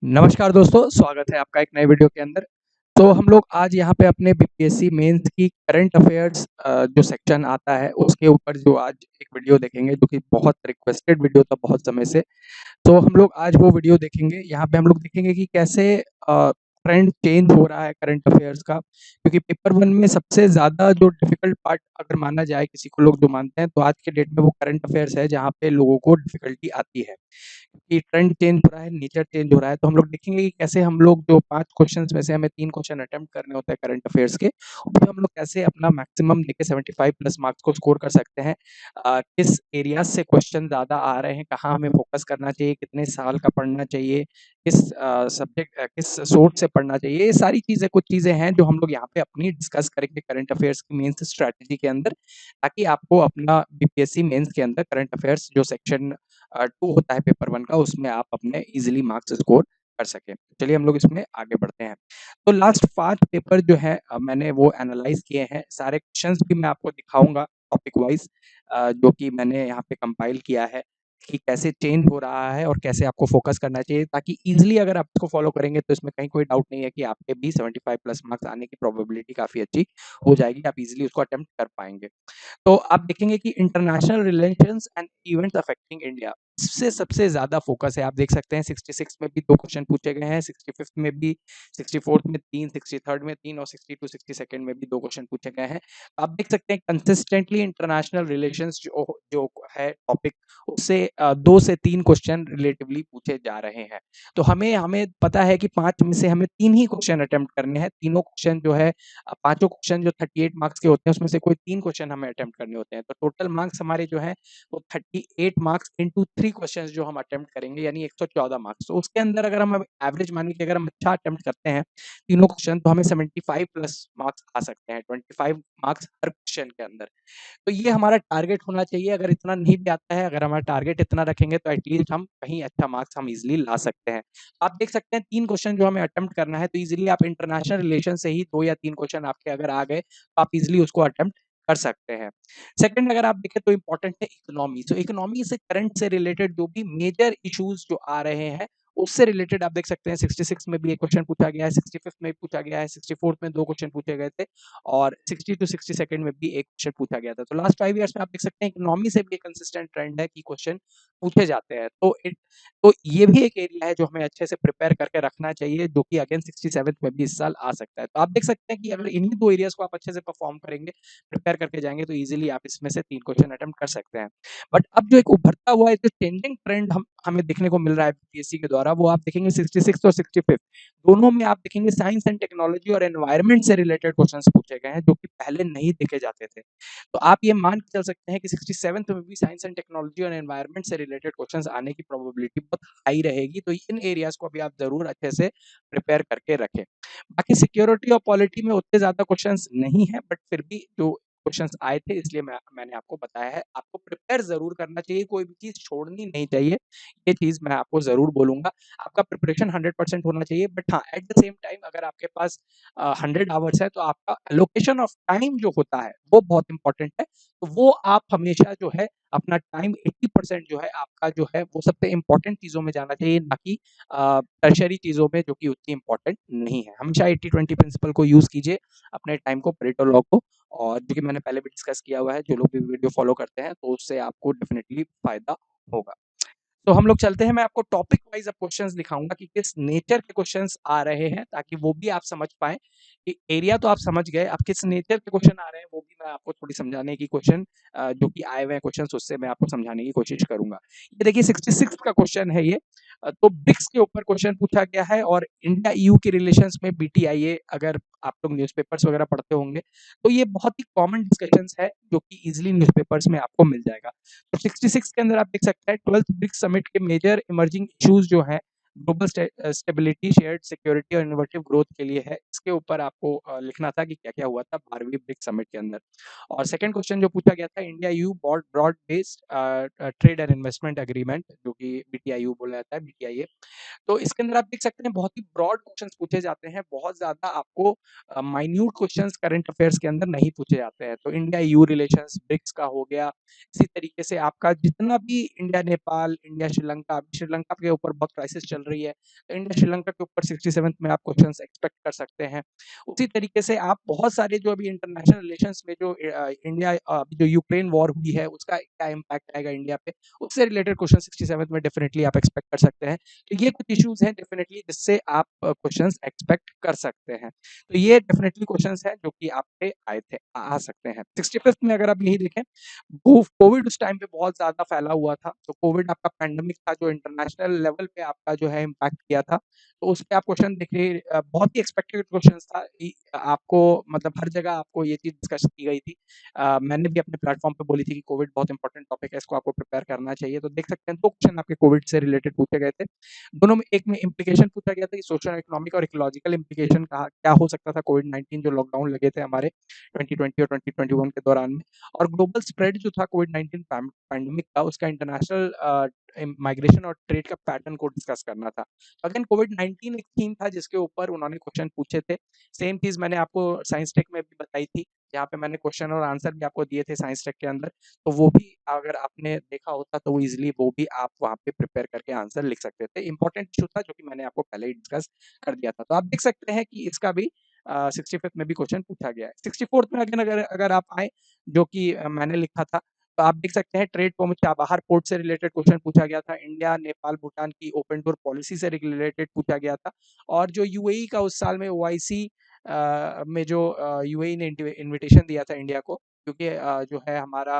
नमस्कार दोस्तों, स्वागत है आपका एक नए वीडियो के अंदर। तो हम लोग आज यहाँ पे अपने बीपीएससी मेंस की करंट अफेयर्स जो सेक्शन आता है उसके ऊपर जो आज एक वीडियो देखेंगे जो कि बहुत रिक्वेस्टेड वीडियो था बहुत समय से। तो हम लोग आज वो वीडियो देखेंगे। यहाँ पे हम लोग देखेंगे कि कैसे ट्रेंड चेंज हो रहा है करंट अफेयर्स का, क्योंकि पेपर वन में सबसे ज़्यादा जो डिफिकल्ट पार्ट अगर माना जाए, किसी को लोग जो मानते हैं, तो आज के डेट में वो करंट अफेयर्स है जहाँ पे लोगों को डिफिकल्टी आती है, कि ट्रेंड चेंज हो रहा है, नेचर चेंज हो रहा है। तो हम लोग देखेंगे कि कैसे हम लोग जो 5 क्वेश्चंस में से हमें 3 क्वेश्चन अटेम्प्ट करने होते हैं करंट अफेयर्स के, उसमें हम लोग कैसे अपना मैक्सिमम देके 75 प्लस मार्क्स को स्कोर कर सकते हैं। किस एरियाज से क्वेश्चन ज़्यादा आ रहे हैं, कहाँ हमें फोकस करना चाहिए, कितने साल का पढ़ना चाहिए, किस किस सोर्स से पढ़ना चाहिए। ये सारी चीज़ें कुछ चीज़ें हैं जो हम लोग यहाँ पे अपनी डिस्कस करेंगे करंट अफेयर्स की मेंस स्ट्रैटेजी के अंदर, ताकि आपको अपना बीपीएससी मेंस के अंदर करंट अफेयर्स जो सेक्शन 2 होता है पेपर 1 का, उसमें आप अपने ईज़िली मार्क्स स्कोर कर सकें। चलिए हम लोग इसमें आगे बढ़ते हैं। तो लास्ट 5 पेपर जो है मैंने वो एनालाइज़ किए हैं। सारे क्वेश्चंस भी मैं आपको दिखाऊँगा टॉपिक वाइज़, जो कि मैंने यहाँ पे कंपाइल किया है कि कैसे चेंज हो रहा है और कैसे आपको फ़ोकस करना चाहिए, ताकि ईज़िली अगर आप इसको फ़ॉलो करेंगे तो इसमें कहीं कोई डाउट नहीं है कि आपके भी 75 प्लस मार्क्स आने की प्रोबेबिलिटी काफ़ी अच्छी हो जाएगी। आप ईज़िली उसको अटेम्प्ट कर पाएँगे। तो आप देखेंगे कि international relations and events affecting India, इससे सबसे ज़्यादा फोकस है। आप देख सकते हैं 66 में भी 2 क्वेश्चन पूछे गए हैं, 65th में भी, 64th में 3, 63rd में 3 और 62, 62nd में भी 2 क्वेश्चन पूछे गए हैं। आप देख सकते हैं कंसिस्टेंटली इंटरनेशनल रिलेशंस जो जो है टॉपिक, उससे 2 से 3 क्वेश्चन रिलेटिवली पूछे जा रहे हैं। तो हमें हमें पता है कि 5 में से हमें 3 ही क्वेश्चन अटेम्प्ट करने हैं। तीनों क्वेश्चन जो है, पाँचों क्वेश्चन जो 38 मार्क्स के होते हैं, उसमें से कोई 3 क्वेश्चन हमें अटेम्प्ट करने होते हैं। तो टोटल मार्क्स हमारे जो हैं वो 38 मार्क्स इंटू 3 क्वेश्चंस जो हम अटेम्प्ट करेंगे, यानी 114 मार्क्स। तो उसके अंदर अगर हम एवरेज मानिए कि अगर हम अच्छा अटेम्प्ट करते हैं तीनों क्वेश्चन, तो हमें 75 प्लस मार्क्स आ सकते हैं, 25 मार्क्स हर क्वेश्चन के अंदर। तो ये हमारा टारगेट होना चाहिए। अगर इतना नहीं भी आता है, अगर हमारा टारगेट इतना रखेंगे, तो एटलीस्ट हम कहीं अच्छा मार्क्स हम ईज़िली ला सकते हैं। आप देख सकते हैं 3 क्वेश्चन जो हमें अटेम्प्ट करना है, तो ईज़िली आप इंटरनेशनल रिलेशन से ही 2 या 3 क्वेश्चन आपके अगर आ गए, तो आप ईज़िली उसको अटेम्प्ट कर सकते हैं। सेकंड अगर आप देखें तो इम्पोर्टेंट है इकोनॉमी। सो इकोनॉमी से करंट से रिलेटेड जो भी मेजर इश्यूज़ जो आ रहे हैं, उससे रिलेटेड आप देख सकते हैं 66 में भी 1 क्वेश्चन पूछा गया है, 65th में भी पूछा गया है, 64th में 2 क्वेश्चन पूछे गए थे और 60 टू 62nd में भी 1 क्वेश्चन पूछा गया था। तो लास्ट 5 ईयर्स में आप देख सकते हैं इकोनॉमी से भी एक कंसिस्टेंट ट्रेंड है कि क्वेश्चन पूछे जाते हैं। तो ये भी एक एरिया है जो हमें अच्छे से प्रिपेयर करके रखना चाहिए, जो कि अगेन 67th में भी इस साल आ सकता है। तो आप देख सकते हैं कि अगर इन्हीं 2 एरियाज़ को आप अच्छे से परफॉर्म करेंगे, प्रिपेयर करके जाएँगे, तो ईज़िली आप इसमें से 3 क्वेश्चन अटेम्प्ट कर सकते हैं। बट अब जो एक उभरता हुआ एक चेंजिंग ट्रेंड हमें देखने को मिल रहा है बीपीएससी के द्वारा, वो आप देखेंगे 66 और 65th दोनों में आप देखेंगे साइंस एंड टेक्नोलॉजी और एनवायरनमेंट से रिलेटेड क्वेश्चंस पूछे गए हैं, जो कि पहले नहीं देखे जाते थे। तो आप ये मान के चल सकते हैं कि 67th में भी साइंस एंड टेक्नोलॉजी और एनवायरनमेंट से रिलेटेड क्वेश्चंस आने की प्रोबेबिलिटी बहुत हाई रहेगी। तो इन एरियाज़ को अभी आप ज़रूर अच्छे से प्रिपेयर करके रखें। बाकी सिक्योरिटी और पॉलिटी में उतने ज़्यादा क्वेश्चंस नहीं हैं, बट फिर भी जो क्वेश्चंस आए थे, इसलिए मैंने आपको बताया है। आपको प्रिपेयर ज़रूर करना चाहिए, कोई भी चीज़ छोड़नी नहीं चाहिए। ये चीज़ मैं आपको ज़रूर बोलूँगा। आपका प्रिपरेशन 100% होना चाहिए, बट हाँ, एट द सेम टाइम अगर आपके पास 100 आवर्स है, तो आपका एलोकेशन ऑफ टाइम जो होता है, वो बहुत इंपॉर्टेंट है। तो वो आप हमेशा जो है अपना टाइम 80% जो है आपका जो है वो सबसे इंपॉर्टेंट चीज़ों में जाना चाहिए, ना कि टर्शियरी चीज़ों में जो कि उतनी इंपॉर्टेंट नहीं है। हमेशा 80-20 प्रिंसिपल को यूज़ कीजिए अपने टाइम को, पेरेटो लॉ को, और जो कि मैंने पहले भी डिस्कस किया हुआ है। जो लोग भी वीडियो फॉलो करते हैं, तो उससे आपको डेफिनिटली फ़ायदा होगा। तो हम लोग चलते हैं, मैं आपको टॉपिक वाइज़ अब क्वेश्चंस दिखाऊँगा कि किस नेचर के क्वेश्चंस आ रहे हैं, ताकि वो भी आप समझ पाएँ कि एरिया तो आप समझ गए, अब किस नेचर के क्वेश्चन आ रहे हैं, वो भी मैं आपको थोड़ी समझाने की क्वेश्चन जो कि आए हुए हैं क्वेश्चंस, उससे मैं आपको समझाने की कोशिश करूँगा। ये देखिए 66 का क्वेश्चन है ये। तो ब्रिक्स के ऊपर क्वेश्चन पूछा गया है, और इंडिया ईयू के रिलेशंस में बीटीआईए, अगर आप लोग न्यूज़पेपर्स वगैरह पढ़ते होंगे, तो ये बहुत ही कॉमन डिस्कशंस है, जो कि ईज़िली न्यूज़पेपर्स में आपको मिल जाएगा। तो 66 के अंदर आप देख सकते हैं 12th ब्रिक्स समिट के मेजर इमर्जिंग इश्यूज जो हैं, ग्लोबल स्टेबिलिटी, शेयर्ड सिक्योरिटी और इनोवेटिव ग्रोथ के लिए है। इसके ऊपर आपको लिखना था कि क्या-क्या हुआ था 12वीं ब्रिक्स समिट के अंदर। और सेकंड क्वेश्चन जो पूछा गया था, India EU broad based trade and investment agreement, जो कि बीटीआईयू बोला जाता है, बीटीआईए। तो इसके अंदर आप देख सकते हैं बहुत ही ब्रॉड क्वेश्चंस पूछे जाते हैं, बहुत ज़्यादा आपको माइन्यूट क्वेश्चंस करंट अफेयर्स के अंदर नहीं पूछे जाते हैं। तो इंडिया ईयू रिलेशंस, ब्रिक्स का हो गया, इसी तरीके से आपका जितना भी इंडिया नेपाल, इंडिया श्रीलंका, अभी श्रीलंका के ऊपर बहुत क्राइसिस चल चल रही है, तो इंडिया श्रीलंका के ऊपर 67th में आप क्वेश्चंस एक्सपेक्ट कर सकते हैं। उसी तरीके से आप बहुत सारे जो अभी इंटरनेशनल रिलेशंस में जो इंडिया जो यूक्रेन वॉर हुई है उसका क्या इम्पैक्ट आएगा इंडिया पे, उससे रिलेटेड क्वेश्चन 67th में डेफिनेटली आप एक्सपेक्ट कर सकते हैं। तो ये कुछ इश्यूज हैं डेफिनेटली जिससे आप क्वेश्चंस एक्सपेक्ट कर सकते हैं। तो ये डेफिनेटली क्वेश्चंस हैं जो कि आप पे आए थे आ सकते हैं। 65th में अगर आप यही देखें, कोविड उस टाइम पे बहुत ज़्यादा फैला हुआ था, तो कोविड आपका पैंडेमिक था जो इंटरनेशनल लेवल पे आपका जो है इम्पैक्ट किया था। तो उस पे आप क्वेश्चन देखिए बहुत ही एक्सपेक्टेड क्वेश्चंस था आपको, मतलब हर जगह आपको ये चीज़ डिस्कस की गई थी। मैंने भी अपने प्लेटफॉर्म पे बोली थी कि कोविड बहुत इंपॉर्टेंट टॉपिक है, इसको आपको प्रिपेयर करना चाहिए। तो देख सकते हैं 2 क्वेश्चन आपके कोविड से रिलेटेड पूछे गए थे। दोनों में, एक में इम्प्लीकेशन पूछा गया था कि सोशल इकोनॉमिक और इकोलॉजिकल इम्प्लीकेशन कहा क्या हो सकता था कोविड-19 जो लॉकडाउन लगे थे हमारे 2020 और 2021 के दौरान में, और ग्लोबल स्प्रेड जो था कोविड-19 पैंडेमिक का, उसका इंटरनेशनल माइग्रेशन और ट्रेड का पैटर्न को डिस्कस करना था। अगेन कोविड-19 एक थीम था जिसके ऊपर उन्होंने क्वेश्चन पूछे थे। सेम चीज़ मैंने आपको साइंस टेक में भी बताई थी, जहाँ पे मैंने क्वेश्चन और आंसर भी आपको दिए थे साइंस टेक के अंदर। तो वो भी अगर आपने देखा होता तो ईज़िली वो भी आप वहाँ पे प्रिपेयर करके आंसर लिख सकते थे। इम्पोर्टेंट इश्यू था जो कि मैंने आपको पहले ही डिस्कस कर दिया था। तो आप देख सकते हैं कि इसका भी 65th में भी क्वेश्चन पूछा गया है। 64th में अगेन अगर अगर आप आएँ, जो कि मैंने लिखा था, तो आप देख सकते हैं ट्रेड पहुँच चाबहार पोर्ट से रिलेटेड क्वेश्चन पूछा गया था। इंडिया, नेपाल, भूटान की ओपन डोर पॉलिसी से रिलेटेड पूछा गया था। और जो यूएई का उस साल में ओआईसी में जो यूएई ने इन्विटेशन दिया था इंडिया को, क्योंकि जो है हमारा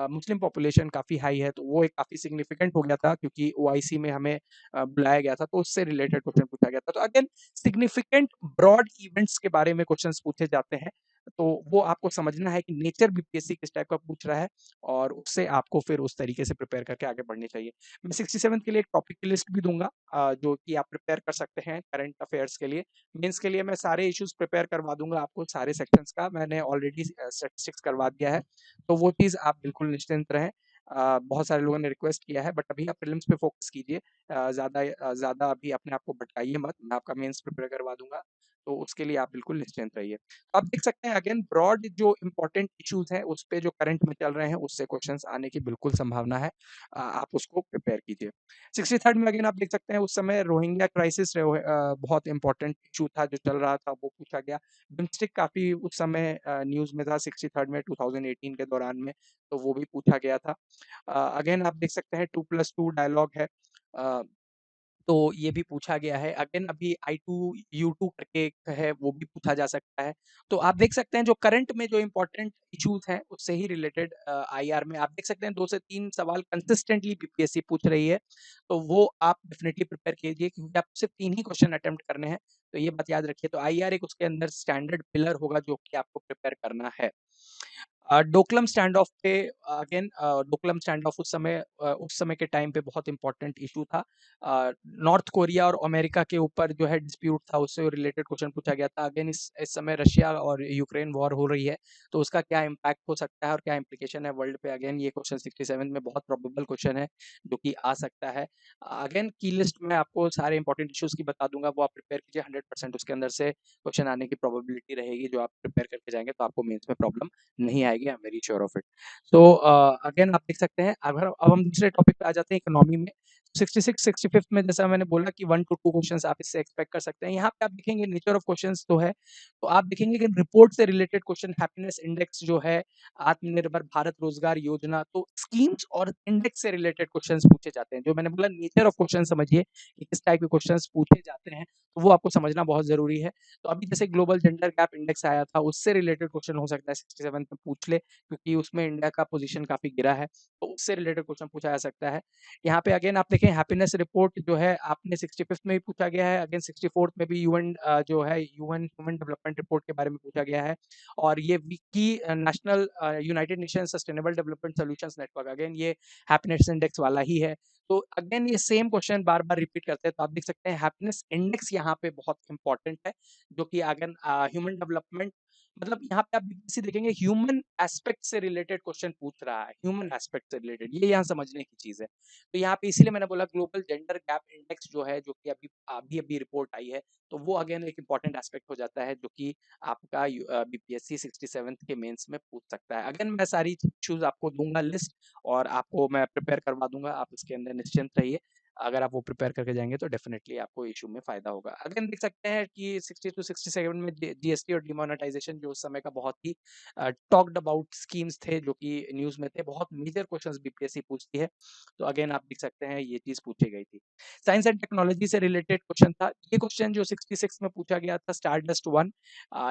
मुस्लिम पॉपुलेशन काफ़ी हाई है, तो वो एक काफ़ी सिग्निफिकेंट हो गया था क्योंकि ओआईसी में हमें बुलाया गया था, तो उससे रिलेटेड क्वेश्चन पूछा गया था। तो अगेन सिग्निफिकेंट ब्रॉड इवेंट्स के बारे में क्वेश्चंस पूछे जाते हैं, तो वो आपको समझना है कि नेचर बीपीएससी किस टाइप का पूछ रहा है, और उससे आपको फिर उस तरीके से प्रिपेयर करके आगे बढ़नी चाहिए। मैं 67 के लिए एक टॉपिक की लिस्ट भी दूँगा जो कि आप प्रिपेयर कर सकते हैं करंट अफेयर्स के लिए। मेंस के लिए मैं सारे इश्यूज़ प्रिपेयर करवा दूँगा आपको, सारे सेक्शंस का मैंने ऑलरेडी स्टैटिस्टिक्स करवा दिया है, तो वो चीज़ आप बिल्कुल निश्चिंत रहें। बहुत सारे लोगों ने रिक्वेस्ट किया है, बट अभी आप प्रीलिम्स पे फोकस कीजिए। ज़्यादा अभी अपने आप को भटकाइए मत, मैं आपका मेंस प्रिपेयर करवा दूँगा, तो उसके लिए आप बिल्कुल निश्चिंत रहिए। आप देख सकते हैं अगेन ब्रॉड जो इम्पोर्टेंट इश्यूज़ हैं, उस पे जो करंट में चल रहे हैं, उससे क्वेश्चंस आने की बिल्कुल संभावना है। आप उसको प्रिपेयर कीजिए। 63rd में अगेन आप देख सकते हैं उस समय रोहिंग्या क्राइसिस बहुत इम्पोर्टेंट इश्यू था जो चल रहा था, वो पूछा गया। बिम्स्टेक काफ़ी उस समय न्यूज़ में था 63rd में 2018 के दौरान में, तो वो भी पूछा गया था। अगेन आप देख सकते हैं 2+2 डायलॉग है, अ, तो ये भी पूछा गया है। अगेन अभी I2 U2 करके एक है, वो भी पूछा जा सकता है। तो आप देख सकते हैं जो करंट में जो इम्पोर्टेंट इश्यूज़ हैं, उससे ही रिलेटेड आईआर में आप देख सकते हैं 2 से 3 सवाल कंसिस्टेंटली बीपीएससी पूछ रही है, तो वो आप डेफिनिटली प्रिपेयर कीजिए क्योंकि आपको सिर्फ 3 ही क्वेश्चन अटेम्प्ट करने हैं, तो ये बात याद रखिए। तो आईआर एक उसके अंदर स्टैंडर्ड पिलर होगा जो कि आपको प्रिपेयर करना है। डोकलम स्टैंड ऑफ पे अगेन डोकलम स्टैंड ऑफ उस समय के टाइम पे बहुत इंपॉर्टेंट इशू था। नॉर्थ कोरिया और अमेरिका के ऊपर जो है डिस्प्यूट था, उससे रिलेटेड क्वेश्चन पूछा गया था। अगेन इस समय रशिया और यूक्रेन वॉर हो रही है, तो उसका क्या इम्पैक्ट हो सकता है और क्या इम्प्लीकेशन है वर्ल्ड पे। अगेन ये क्वेश्चन 67 में बहुत प्रोबेबल क्वेश्चन है जो कि आ सकता है। अगेन की लिस्ट में आपको सारे इंपॉर्टेंट इश्यूज की बता दूंगा, वो आप प्रिपेयर कीजिए। 100% उसके अंदर से क्वेश्चन आने की प्रोबेबिलिटी रहेगी, जो आप प्रिपेयर करके जाएंगे तो आपको मेंस में प्रॉब्लम नहीं आएगी। I am very sure of it. तो अगेन आप देख सकते हैं, अगर अब हम दूसरे टॉपिक पे आ जाते हैं इकोनॉमी में। 66 65th में जैसा मैंने बोला कि 1 to 2 क्वेश्चंस आप इससे एक्सपेक्ट कर सकते हैं। यहाँ पे आप देखेंगे नेचर ऑफ क्वेश्चंस तो है, तो आप देखेंगे कि रिपोर्ट से रिलेटेड क्वेश्चन, हैप्पीनेस इंडेक्स जो है, आत्मनिर्भर भारत रोजगार योजना, तो स्कीम्स और इंडेक्स से रिलेटेड क्वेश्चंस पूछे जाते हैं। जो मैंने बोला नेचर ऑफ क्वेश्चन समझिए कि किस टाइप के क्वेश्चंस पूछे जाते हैं, तो वो आपको समझना बहुत जरूरी है। तो अभी जैसे ग्लोबल जेंडर गैप इंडेक्स आया था, उससे रिलेटेड क्वेश्चन हो सकता है 67 में पूछ ले, क्योंकि उसमें इंडिया का पोजीशन काफी गिरा है, तो उससे रिलेटेड क्वेश्चन पूछा जा सकता है। यहाँ पे अगेन आप देखें हैप्पीनेस रिपोर्ट जो है आपने 65th में भी पूछा गया है, अगेन 64th में भी यूएन जो है यूएन ह्यूमन डेवलपमेंट रिपोर्ट के बारे में पूछा गया है। और ये की national United nation sustainable development solutions network, again ये हैप्पीनेस इंडेक्स वाला ही है। तो अगेन ये सेम क्वेश्चन बार बार रिपीट करते हैं, तो आप देख सकते हैं हैप्पीनेस इंडेक्स यहाँ पे बहुत इंपॉर्टेंट है, जो कि अगेन ह्यूमन डेवलपमेंट, मतलब यहाँ पे आप बीपीएससी देखेंगे ह्यूमन एस्पेक्ट से रिलेटेड क्वेश्चन पूछ रहा है, ह्यूमन एस्पेक्ट से रिलेटेड, ये यहाँ समझने की चीज है। तो यहाँ पे इसीलिए मैंने बोला ग्लोबल जेंडर गैप इंडेक्स जो है, जो कि अभी अभी अभी रिपोर्ट आई है, तो वो अगेन एक इंपॉर्टेंट एस्पेक्ट हो जाता है, जो कि आपका बीपीएससी 67th के मेंस में पूछ सकता है। अगेन मैं सारी इश्यूज आपको दूंगा लिस्ट, और आपको मैं प्रिपेयर करवा दूंगा, आप इसके अंदर निश्चिंत रहिए। अगर आप वो प्रिपेयर करके जाएँगे तो डेफ़िनेटली आपको इश्यू में फ़ायदा होगा। अगेन देख सकते हैं कि 60 टू 67 में जीएसटी और डिमोनेटाइज़ेशन जो उस समय का बहुत ही टॉक्ड अबाउट स्कीम्स थे जो कि न्यूज़ में थे, बहुत मेजर क्वेश्चंस बीपीएससी पूछती है। तो अगेन आप देख सकते हैं ये चीज़ पूछी गई थी। साइंस एंड टेक्नोलॉजी से रिलेटेड क्वेश्चन था। ये क्वेश्चन जो 66 में पूछा गया था स्टारडस्ट 1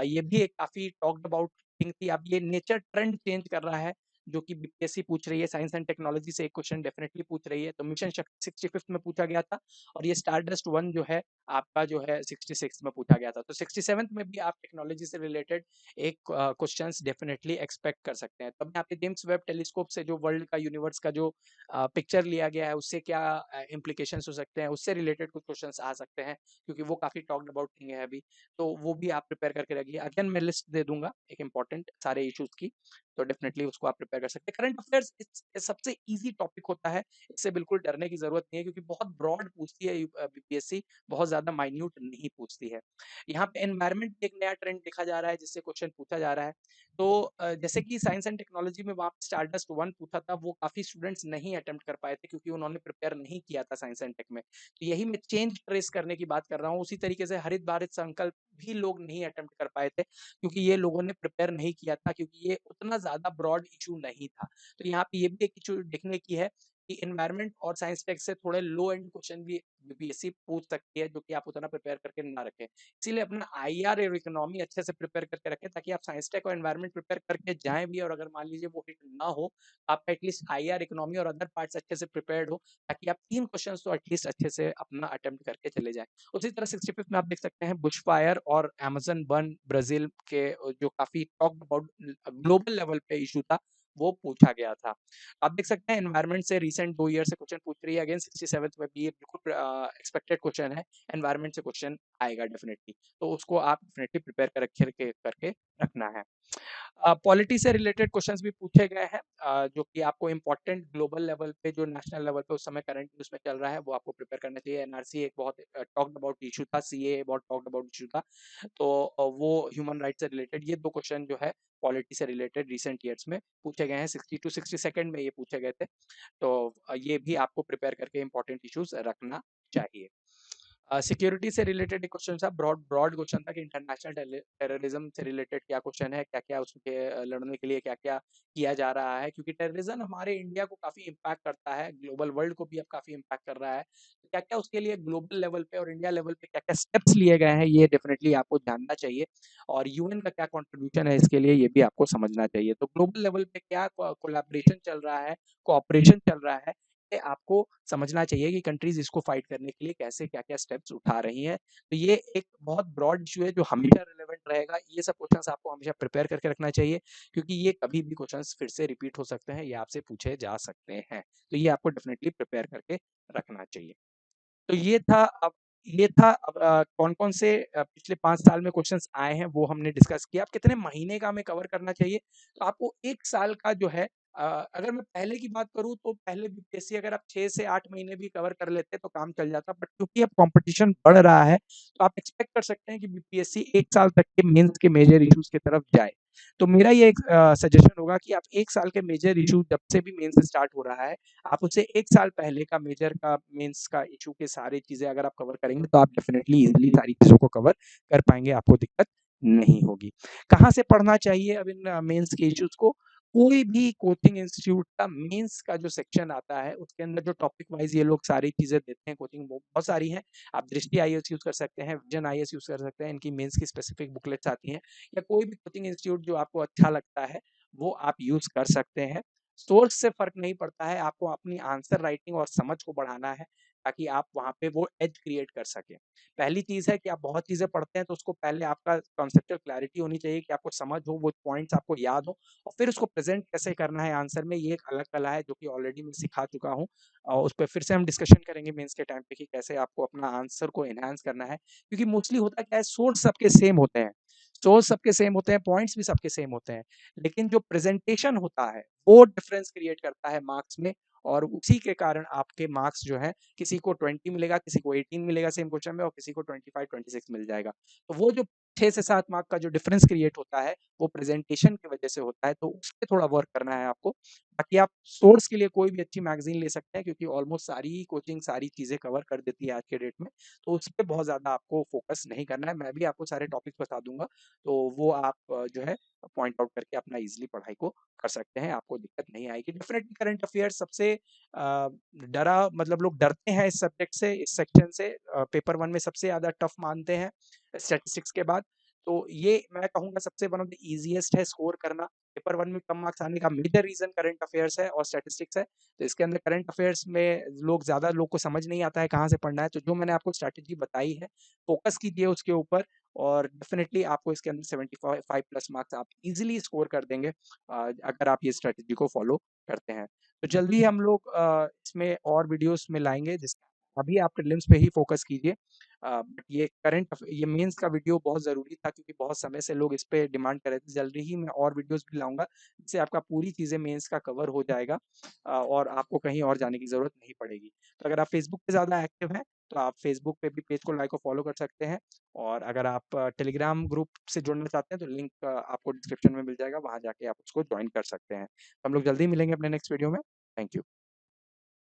ये भी एक काफ़ी टॉक्ड अबाउट थिंग थी। अब ये नेचर ट्रेंड चेंज कर रहा है जो कि बीपीएससी पूछ रही है, साइंस एंड टेक्नोलॉजी से एक क्वेश्चन डेफिनिटली पूछ रही है। तो मिशन शक्ति 65th में पूछा गया था और ये स्टारडस्ट 1 जो है आपका जो है 66 में पूछा गया था। तो 67th में भी आप टेक्नोलॉजी से रिलेटेड एक क्वेश्चंस डेफिनिटली एक्सपेक्ट कर सकते हैं। तब यहाँ पे जेम्स वेब टेलीस्कोप से जो वर्ल्ड का यूनिवर्स का जो पिक्चर लिया गया है उससे क्या इम्प्लीकेशंस हो सकते हैं, उससे रिलेटेड कुछ क्वेश्चंस आ सकते हैं क्योंकि वो काफ़ी टॉक्ड अबाउट थिंग है अभी। तो वो भी आप प्रिपेयर करके रखिए। अगेन मैं लिस्ट दे दूंगा एक इंपॉर्टेंट सारे इश्यूज की, तो डेफिनेटली उसको आप प्रिपेयर कर सकते हैं। करंट अफेयर्स सबसे इजी टॉपिक होता है, इससे बिल्कुल डरने की जरूरत नहीं है क्योंकि बहुत ब्रॉड पूछती है बीपीएससी, बहुत ज्यादा माइन्यूट नहीं पूछती है। यहाँ पे एनवायरमेंट एक नया ट्रेंड देखा जा रहा है जिससे क्वेश्चन पूछा जा रहा है। तो जैसे कि साइंस एंड टेक्नोलॉजी में वहाँ स्टारडस्ट 1 पूछा था, वो काफी स्टूडेंट्स नहीं अटेम्प्ट कर पाए थे क्योंकि उन्होंने प्रिपेयर नहीं किया था साइंस एंड टेक में। तो यही मैं चेंज ट्रेस करने की बात कर रहा हूँ। उसी तरीके से हरित भारत संकल्प भी लोग नहीं अटेम्प्ट कर पाए थे क्योंकि ये लोगों ने प्रिपेयर नहीं किया था, क्योंकि ये उतना ज्यादा ब्रॉड इशू नहीं था। तो यहाँ पे ये भी एक इशू देखने की है कि एनवायरमेंट और साइंस टेक से थोड़े लो एंड क्वेश्चन भी यूपीएससी पूछ सकती है जो कि आप उतना प्रिपेयर करके ना रखें। इसीलिए अपना आईआर और इकोनॉमी अच्छे से प्रिपेयर करके रखें ताकि आप साइंस टेक और एनवायरमेंट प्रिपेयर करके जाएं भी, और अगर मान लीजिए वो हिट ना हो, आप एटलीस्ट आईआर, इकोनॉमी और अदर पार्ट्स अच्छे से प्रिपेयर्ड हो ताकि आप 3 क्वेश्चन तो एटलीस्ट अच्छे से अपना अटेम्प्ट करके चले जाएं। उसी तरह 65th में आप देख सकते हैं बुश फायर और अमेज़न बर्न ब्राजील के जो काफी टॉक्ड अबाउट ग्लोबल लेवल पे इशू था, वो पूछा गया था। आप देख सकते हैं एनवायरनमेंट से रिसेंट 2 ईयर से क्वेश्चन पूछ रही है। अगेन 67th में भी ये बिल्कुल एक्सपेक्टेड क्वेश्चन है, एनवायरनमेंट से क्वेश्चन आएगा डेफिनेटली। तो उसको आप डेफिनेटली प्रिपेयर करके रखना है। पॉलिटी से रिलेटेड क्वेश्चंस भी पूछे गए हैं जो कि आपको इंपॉर्टेंट ग्लोबल लेवल पे, जो नेशनल लेवल पे उस समय करंट न्यूज़ में चल रहा है, वो आपको प्रिपेयर करना चाहिए। एनआरसी एक बहुत टॉक्ड अबाउट इशू था, सीए बहुत टॉक्ड अबाउट इशू था। तो वो ह्यूमन राइट से रिलेटेड ये 2 क्वेश्चन जो है पॉलिटी से रिलेटेड रिसेंट ईयर्स में पूछे गए हैं। 60 टू 62nd में ये पूछे गए थे। तो ये भी आपको प्रिपेयर करके इंपॉर्टेंट इश्यूज रखना चाहिए। सिक्योरिटी से रिलेटेड एक क्वेश्चन था, ब्रॉड ब्रॉड क्वेश्चन था कि इंटरनेशनल टेररिज्म से रिलेटेड क्या क्वेश्चन है, क्या क्या उसके लड़ने के लिए क्या क्या किया जा रहा है, क्योंकि टेररिज्म हमारे इंडिया को काफी इम्पैक्ट करता है, ग्लोबल वर्ल्ड को भी अब काफी इम्पैक्ट कर रहा है। तो क्या क्या उसके लिए ग्लोबल लेवल पे और इंडिया लेवल पे क्या क्या स्टेप्स लिए गए हैं, ये डेफिनेटली आपको जानना चाहिए। और यूएन का क्या कॉन्ट्रीब्यूशन है इसके लिए, ये भी आपको समझना चाहिए। तो ग्लोबल लेवल पे क्या कोलैबोरेशन चल रहा है, कोऑपरेशन चल रहा है, आपको समझना चाहिए कि कंट्रीज इसको फाइट करने के लिए कैसे क्या-क्या स्टेप्स उठा रही हैं। तो ये एक बहुत ब्रॉड इश्यू है जो हमेशा रिलेवेंट रहेगा। ये सब क्वेश्चंस आपको हमेशा प्रिपेयर करके रखना चाहिए क्योंकि ये कभी भी क्वेश्चंस फिर से रिपीट हो सकते हैं, ये आपसे पूछे जा सकते हैं। तो ये आपको डेफिनिटली प्रिपेयर करके रखना चाहिए। तो ये था अब कौन-कौन से पिछले 5 साल में क्वेश्चंस आए हैं वो हमने डिस्कस किया। अब कितने महीने का हमें कवर करना चाहिए? तो आपको 1 साल का जो है अगर मैं पहले की बात करूँ तो पहले बीपीएससी अगर आप 6 से 8 महीने भी कवर कर लेते तो काम चल जाता। बट क्योंकि अब कॉम्पिटिशन बढ़ रहा है, तो आप एक्सपेक्ट कर सकते हैं कि बीपीएससी 1 साल तक के मेंस के मेजर इश्यूज़ की तरफ जाए। तो मेरा ये एक सजेशन होगा कि आप 1 साल के मेजर इश्यू जब से भी मेंस स्टार्ट हो रहा है, आप उसे 1 साल पहले का मेजर का मेंस का इश्यू के सारी चीज़ें अगर आप कवर करेंगे तो आप डेफिनिटली ईज़िली सारी चीज़ों को कवर कर पाएँगे, आपको दिक्कत नहीं होगी। कहाँ से पढ़ना चाहिए अब इन मेंस के इश्यूज़ को? कोई भी कोचिंग इंस्टीट्यूट का मेंस का जो सेक्शन आता है, उसके अंदर जो टॉपिक वाइज़ ये लोग सारी चीज़ें देते हैं, कोचिंग वो बहुत सारी हैं। आप दृष्टि आईएएस यूज़ कर सकते हैं, विजन आईएएस यूज़ कर सकते हैं, इनकी मेंस की स्पेसिफिक बुकलेट्स आती हैं, या कोई भी कोचिंग इंस्टीट्यूट जो आपको अच्छा लगता है, वो आप यूज़ कर सकते हैं। सोर्स से फ़र्क नहीं पड़ता है, आपको अपनी आंसर राइटिंग और समझ को बढ़ाना है, ताकि आप वहाँ पे वो एज क्रिएट कर सकें। पहली चीज़ है कि आप बहुत चीज़ें पढ़ते हैं, तो उसको पहले आपका कॉन्सेप्चुअल क्लैरिटी होनी चाहिए कि आपको समझ हो, वो पॉइंट्स आपको याद हो, और फिर उसको प्रेज़ेंट कैसे करना है आंसर में, ये एक अलग कला है जो कि ऑलरेडी मैं सिखा चुका हूँ। और उस पे फिर से हम डिस्कशन करेंगे मेंस के टाइम पे कि कैसे आपको अपना आंसर को एनहांस करना है। क्योंकि मोस्टली होता क्या है, सोर्स सबके सेम होते हैं, सोर्स सबके सेम होते हैं, पॉइंट्स भी सबके सेम होते हैं, लेकिन जो प्रेज़ेंटेशन होता है, वो डिफरेंस क्रिएट करता है मार्क्स में, और उसी के कारण आपके मार्क्स जो है, किसी को 20 मिलेगा, किसी को 18 मिलेगा सेम क्वेश्चन में, और किसी को 25-26 मिल जाएगा। तो वो जो 6 से 7 मार्क का जो डिफरेंस क्रिएट होता है, वो प्रेज़ेंटेशन की वजह से होता है, तो उस पे थोड़ा वर्क करना है आपको। बाकी आप सोर्स के लिए कोई भी अच्छी मैगज़ीन ले सकते हैं क्योंकि ऑलमोस्ट सारी कोचिंग सारी चीज़ें कवर कर देती है आज के डेट में, तो उस पे बहुत ज़्यादा आपको फ़ोकस नहीं करना है। मैं भी आपको सारे टॉपिक्स बता दूँगा, तो वो आप जो है पॉइंट आउट करके अपना ईज़िली पढ़ाई को कर सकते हैं, आपको दिक्कत नहीं आएगी। डेफ़िनेटली करंट अफ़ेयर्स सबसे डरा मतलब लोग डरते हैं इस सब्जेक्ट से, इस सेक्शन से पेपर 1 में सबसे ज़्यादा टफ मानते हैं स्टैटिस्टिक्स के बाद। तो ये मैं कहूँगा सबसे वन ऑफ द ईज़ीएस्ट है स्कोर करना। पेपर 1 में कम मार्क्स आने का मेजर रीज़न करंट अफ़ेयर्स है और स्टैटिस्टिक्स है। तो इसके अंदर करंट अफ़ेयर्स में ज़्यादा लोग को समझ नहीं आता है कहाँ से पढ़ना है, तो जो मैंने आपको स्ट्रैटेजी बताई है, फ़ोकस कीजिए उसके ऊपर और डेफ़िनेटली आपको इसके अंदर 75 प्लस मार्क्स आप ईज़िली स्कोर कर देंगे अगर आप ये स्ट्रैटेजी को फ़ॉलो करते हैं। तो जल्दी ही हम लोग इसमें और वीडियोज़ में लाएँगे जिस अभी आप प्रीलिम्स पे ही फ़ोकस कीजिए। बट ये मेंस का वीडियो बहुत ज़रूरी था क्योंकि बहुत समय से लोग इस पे डिमांड कर रहे थे। जल्दी ही मैं और वीडियोज़ भी लाऊँगा, जिससे आपका पूरी चीज़ें मेंस का कवर हो जाएगा और आपको कहीं और जाने की ज़रूरत नहीं पड़ेगी। तो अगर आप फ़ेसबुक पे ज़्यादा एक्टिव हैं, तो आप फ़ेसबुक पे भी पेज को लाइक और फ़ॉलो कर सकते हैं और अगर आप टेलीग्राम ग्रुप से जुड़ना चाहते हैं, तो लिंक आपको डिस्क्रिप्शन में मिल जाएगा, वहाँ जाके आप उसको जॉइन कर सकते हैं। तो हम लोग जल्दी ही मिलेंगे अपने नेक्स्ट वीडियो में। Thank you.